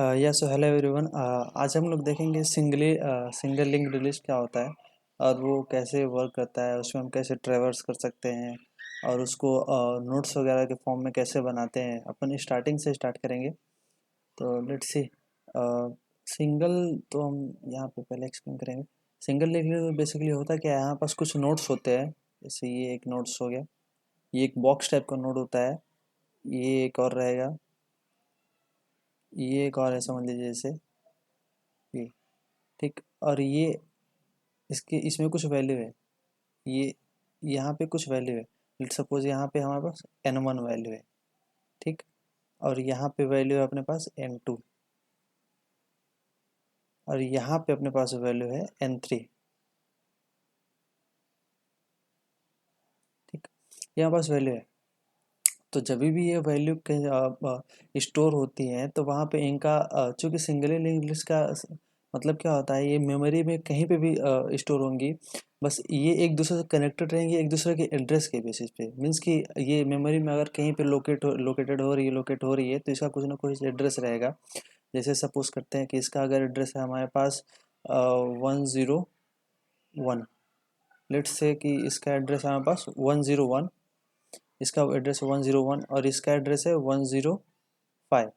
या so hello everyone. आज हम लोग देखेंगे सिंगल लिंक लिस्ट क्या होता है और वो कैसे वर्क करता है, उसमें हम कैसे ट्रेवर्स कर सकते हैं और उसको नोट्स वगैरह के फॉर्म में कैसे बनाते हैं। अपन स्टार्टिंग से स्टार्ट करेंगे। तो लेट्स सी। सिंगल तो हम यहाँ पे पहले एक्सप्लेन करेंगे। सिंगल लिंक लिस्ट बेसिकली होता क्या है, यहाँ पास कुछ नोट्स होते हैं। जैसे ये एक नोट्स हो गया, ये एक बॉक्स टाइप का नोट होता है, ये एक और रहेगा, ये एक और है, समझ लीजिए जैसे ये। ठीक, और ये इसके इसमें कुछ वैल्यू है, ये यहाँ पे कुछ वैल्यू है। लेट सपोज यहाँ पे हमारे पास n1 वैल्यू है। ठीक, और यहाँ पे वैल्यू है अपने पास n2, और यहाँ पे अपने पास वैल्यू है n3। ठीक, यहाँ पास वैल्यू है। तो जब भी ये वैल्यू स्टोर होती हैं तो वहाँ पे इनका चूँकि सिंगल लिंक्ड लिस्ट का मतलब क्या होता है, ये मेमोरी में कहीं पे भी स्टोर होंगी। बस ये एक दूसरे से कनेक्टेड रहेंगी, एक दूसरे के एड्रेस के बेसिस पे। मीन्स कि ये मेमोरी में अगर कहीं पे लोकेटेड हो रही है तो इसका कुछ ना कुछ एड्रेस रहेगा। जैसे सपोज करते हैं कि इसका अगर एड्रेस है हमारे पास 101। लेट्स से कि इसका एड्रेस है हमारे पास 101, इसका एड्रेस है 101 और इसका एड्रेस है 105।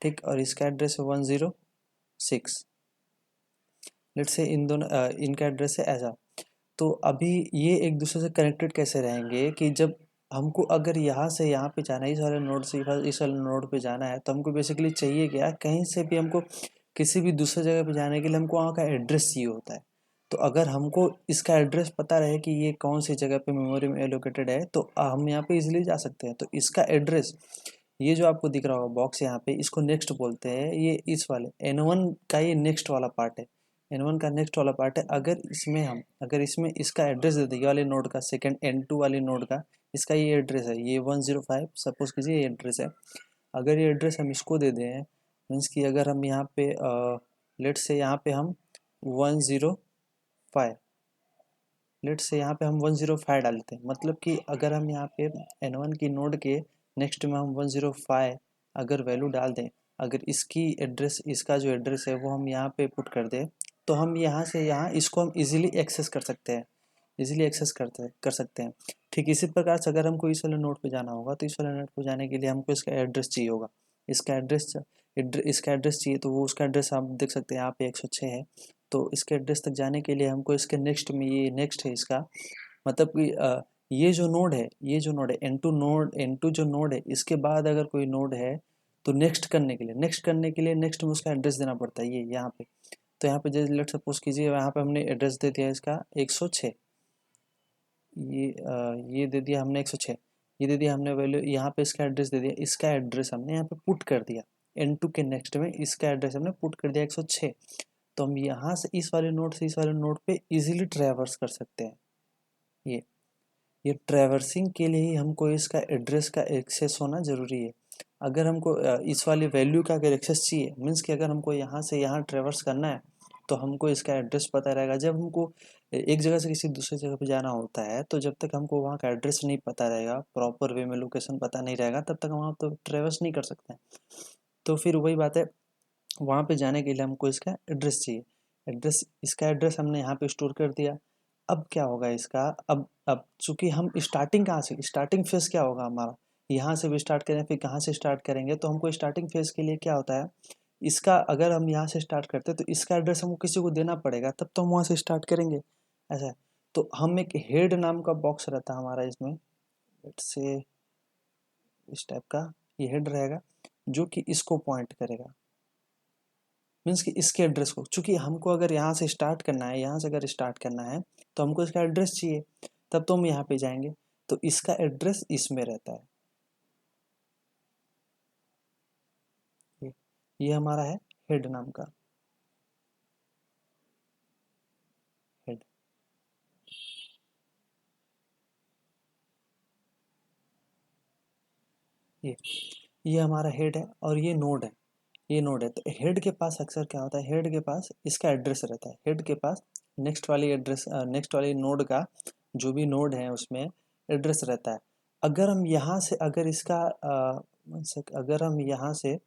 ठीक, और इसका एड्रेस है 106। लेट्स से इन दोनों इनका एड्रेस है ऐसा। तो अभी ये एक दूसरे से कनेक्टेड कैसे रहेंगे कि जब हमको अगर यहाँ से यहाँ पे जाना है, इस वाले नोड से इस वाले नोड पे जाना है, तो हमको बेसिकली चाहिए क्या, कहीं से भी हमको किसी भी दूसरे जगह पे जाने के लिए हमको वहाँ का एड्रेस चाहिए होता है। तो अगर हमको इसका एड्रेस पता रहे कि ये कौन सी जगह पे मेमोरी में एलोकेटेड है तो हम यहाँ पे इजीली जा सकते हैं। तो इसका एड्रेस, ये जो आपको दिख रहा होगा बॉक्स यहाँ पे, इसको नेक्स्ट बोलते हैं। ये इस वाले N1 का ये नेक्स्ट वाला पार्ट है। N1 का नेक्स्ट वाला पार्ट है। अगर इसमें इसका एड्रेस दे दें, ये वाले नोड का, सेकंड N2 वाले नोड का, इसका ये एड्रेस है, ये 105 सपोज कीजिए ये एड्रेस है। अगर ये एड्रेस हम इसको दे दें, मीन्स कि अगर हम यहाँ पे लेट से यहाँ पे हम 105, लेट से यहाँ पे हम 105 डाल देते हैं। मतलब कि अगर हम यहाँ पे N1 की नोड के नेक्स्ट में हम 105 अगर वैल्यू डाल दें, अगर इसकी एड्रेस, इसका जो एड्रेस है वो हम यहाँ पे पुट कर दें, तो हम यहाँ से यहाँ इसको हम इजीली एक्सेस कर सकते हैं, इजीली एक्सेस कर सकते हैं। ठीक इसी प्रकार से अगर हमको इस वाले नोड पे जाना होगा तो इस वाले नोड पे जाने के लिए हमको इसका एड्रेस चाहिए होगा। इसका एड्रेस चाहिए, तो वो उसका एड्रेस आप देख सकते हैं यहाँ पे 106 है। तो इसके एड्रेस तक जाने के लिए हमको इसके नेक्स्ट में, ये नेक्स्ट है इसका, मतलब कि ये जो नोड है एन टू जो नोड है, इसके बाद अगर कोई नोड है तो नेक्स्ट करने के लिए नेक्स्ट में उसका एड्रेस देना पड़ता है, ये यहाँ पे। तो यहाँ पे जैसे लेट सपोज कीजिए यहाँ पे हमने एड्रेस दे दिया इसका 106, ये दे दिया हमने 106, ये दे दिया हमने वैल्यू, यहाँ पे इसका एड्रेस दे दिया, इसका एड्रेस हमने यहाँ पे पुट कर दिया। N2 के नेक्स्ट में इसका एड्रेस हमने पुट कर दिया 106। तो हम यहाँ से इस वाले नोड से इस वाले नोड पे इजीली ट्रैवर्स कर सकते हैं। ये ये ट्रैवर्सिंग के लिए ही हमको इसका एड्रेस का एक्सेस होना ज़रूरी है। अगर हमको इस वाली वैल्यू का अगर एक्सेस चाहिए, मीन्स कि अगर हमको यहाँ से यहाँ ट्रैवर्स करना है तो हमको इसका एड्रेस पता रहेगा। जब हमको एक जगह से किसी दूसरी जगह पे जाना होता है तो जब तक हमको वहाँ का एड्रेस नहीं पता रहेगा, प्रॉपर वे में लोकेशन पता नहीं रहेगा, तब तक हम वहाँ तो ट्रैवर्स नहीं कर सकते हैं। तो फिर वही बात है, वहाँ पे जाने के लिए हमको इसका एड्रेस चाहिए। इसका एड्रेस हमने यहाँ पे स्टोर कर दिया। अब क्या होगा इसका, अब चूंकि हम स्टार्टिंग कहाँ से, स्टार्टिंग फेज क्या होगा हमारा, यहाँ से भी स्टार्ट करें फिर कहाँ से स्टार्ट करेंगे, तो हमको स्टार्टिंग फेज के लिए क्या होता है, इसका अगर हम यहाँ से स्टार्ट करते हैं तो इसका एड्रेस हमको किसी को देना पड़ेगा, तब तो हम वहाँ से स्टार्ट करेंगे। ऐसा है। तो हम एक हेड नाम का बॉक्स रहता है हमारा इसमें, लेट्स से इस टाइप का ये हेड रहेगा जो कि इसको पॉइंट करेगा। मीन्स कि इसके एड्रेस को, चूंकि हमको अगर यहाँ से स्टार्ट करना है, यहाँ से अगर स्टार्ट करना है तो हमको इसका एड्रेस चाहिए, तब तो हम यहाँ पे जाएंगे। तो इसका एड्रेस इसमें रहता है। ये हमारा है हेड नाम का हेड। ये ये हमारा हेड है और ये नोड है, ये नोड है। तो हेड के पास अक्सर क्या होता है, हेड के पास इसका एड्रेस रहता है, हेड के पास नेक्स्ट वाली नोड का जो भी नोड है उसमें एड्रेस रहता है। अगर हम यहाँ से अगर इसका अगर हम यहाँ से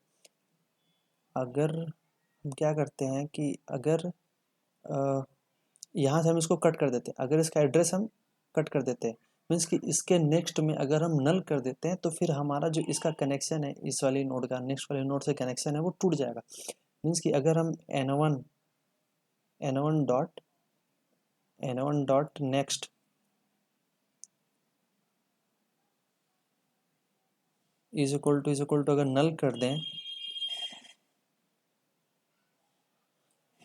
अगर हम क्या करते हैं कि अगर यहाँ से हम इसको कट कर देते हैं, अगर इसका एड्रेस हम कट कर देते हैं, मीन्स कि इसके नेक्स्ट में अगर हम नल कर देते हैं तो फिर हमारा जो इसका कनेक्शन है इस वाली नोड का नेक्स्ट वाले नोड से कनेक्शन है वो टूट जाएगा। मीन्स कि अगर हम N one dot next is equal to अगर नल कर दें,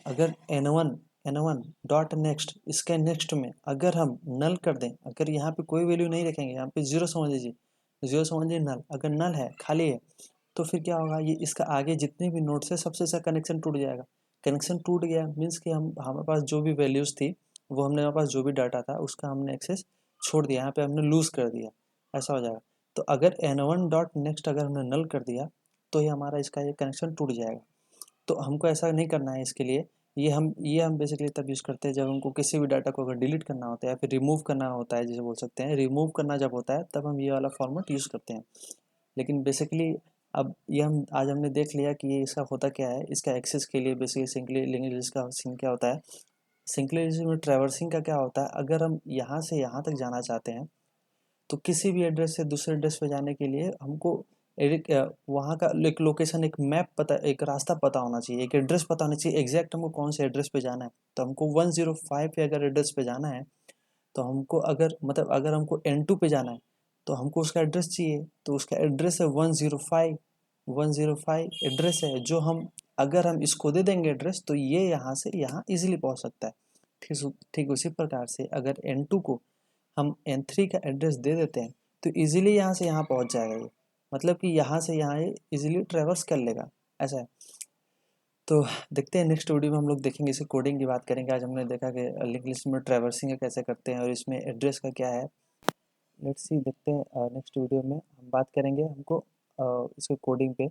अगर एन वन डॉट नेक्स्ट इसके नेक्स्ट में अगर हम नल कर दें, अगर यहाँ पे कोई वैल्यू नहीं रखेंगे, यहाँ पे जीरो समझ लीजिए, जीरो समझ लीजिए नल, अगर नल है खाली है तो फिर क्या होगा, ये इसका आगे जितने भी नोड्स है सबसे इसका कनेक्शन टूट जाएगा। कनेक्शन टूट गया मीन्स कि हम हमारे पास जो भी वैल्यूज़ थी वो हमने हमारे पास जो भी डाटा था उसका हमने एक्सेस छोड़ दिया, यहाँ पे हमने लूज़ कर दिया, ऐसा हो जाएगा। तो अगर एन वन डॉट नेक्स्ट अगर हमने नल कर दिया तो ये हमारा इसका ये कनेक्शन टूट जाएगा। तो हमको ऐसा नहीं करना है, इसके लिए ये हम बेसिकली तब यूज़ करते हैं जब हमको किसी भी डाटा को अगर डिलीट करना होता है या फिर रिमूव करना होता है, जैसे बोल सकते हैं रिमूव करना जब होता है तब हम ये वाला फॉर्मेट यूज़ करते हैं। लेकिन बेसिकली अब ये हम आज हमने देख लिया कि ये इसका होता क्या है, इसका एक्सेस के लिए बेसिकली सिंगली लिंक का सीन क्या होता है। सिंगली लिस्ट में ट्रैवर्सिंग का क्या होता है, अगर हम यहाँ से यहाँ तक जाना चाहते हैं तो किसी भी एड्रेस से दूसरे एड्रेस पे जाने के लिए हमको वहाँ का एक लोकेशन, एक मैप पता, एक रास्ता पता होना चाहिए, एक एड्रेस पता होना चाहिए एग्जैक्ट हमको कौन से एड्रेस पे जाना है। तो हमको 105 पे अगर एड्रेस पे जाना है तो हमको अगर मतलब अगर हमको N2 पे जाना है तो हमको उसका एड्रेस चाहिए, तो उसका एड्रेस है 105। 105 एड्रेस है जो हम अगर हम इसको दे देंगे एड्रेस तो ये यहाँ से यहाँ इजीली पहुँच सकता है। ठीक ठीक उसी प्रकार से अगर N2 को हम N3 का एड्रेस दे देते हैं तो इजीली यहाँ से यहाँ पहुँच जाएगा ये, मतलब कि यहाँ से यहाँ ये इजीली ट्रेवर्स कर लेगा, ऐसा है। तो देखते हैं नेक्स्ट वीडियो में हम लोग देखेंगे, इसे कोडिंग की बात करेंगे। आज हमने देखा कि लिंक लिस्ट में ट्रैवर्सिंग कैसे करते हैं और इसमें एड्रेस का क्या है। लेट्स सी, देखते हैं नेक्स्ट वीडियो में हम बात करेंगे हमको इसके कोडिंग पे।